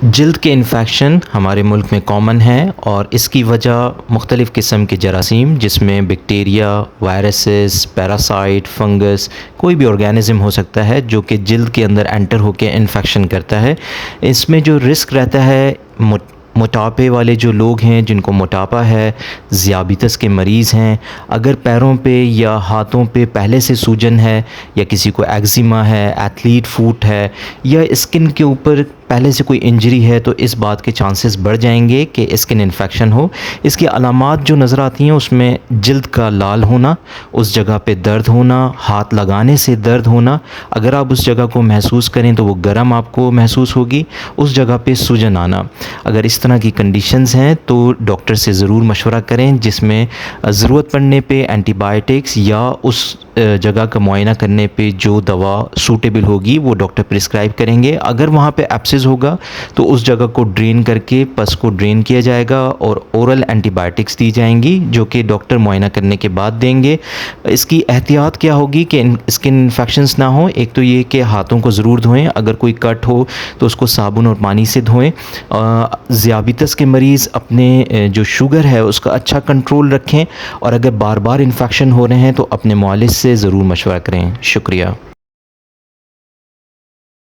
जल्द के इन्फेक्शन हमारे मुल्क में कॉमन है और इसकी वजह मुख्तलिफ़ किस्म के जरासीम जिसमें बैक्टीरिया, वायरसेस, पैरासाइट, फंगस, कोई भी ऑर्गेनिज़म हो सकता है जो कि जल्द के अंदर एंटर होकर इन्फेक्शन करता है। इसमें जो रिस्क रहता है मोटापे वाले जो लोग हैं जिनको मोटापा है, ज़ियाबितस के मरीज़ हैं, अगर पैरों पे या हाथों पे पहले से सूजन है या किसी को एक्जिमा है, एथलीट फुट है या स्किन के ऊपर पहले से कोई इंजरी है तो इस बात के चांसेस बढ़ जाएंगे कि स्किन इन्फेक्शन हो। इसकी अलामात जो नज़र आती हैं उसमें जल्द का लाल होना, उस जगह पे दर्द होना, हाथ लगाने से दर्द होना, अगर आप उस जगह को महसूस करें तो वो गर्म आपको महसूस होगी, उस जगह पे सूजन आना। अगर इस तरह की कंडीशंस हैं तो डॉक्टर से ज़रूर मशवरा करें, जिसमें ज़रूरत पड़ने पे एंटीबायोटिक्स या उस जगह का मुआयना करने पे जो दवा सूटेबल होगी वो डॉक्टर प्रिस्क्राइब करेंगे। अगर वहाँ पे एब्सेस होगा तो उस जगह को ड्रेन करके पस को ड्रेन किया जाएगा और ओरल एंटीबायोटिक्स दी जाएंगी जो कि डॉक्टर मुआयना करने के बाद देंगे। इसकी एहतियात क्या होगी कि स्किन इन्फेक्शंस ना हो। एक तो ये कि हाथों को ज़रूर धोएं, अगर कोई कट हो तो उसको साबुन और पानी से धोएं। ज़ियाबितस के मरीज़ अपने जो शुगर है उसका अच्छा कंट्रोल रखें और अगर बार बार इन्फेक्शन हो रहे हैं तो अपने मुआलिज से ज़रूर मशवरा करें। शुक्रिया।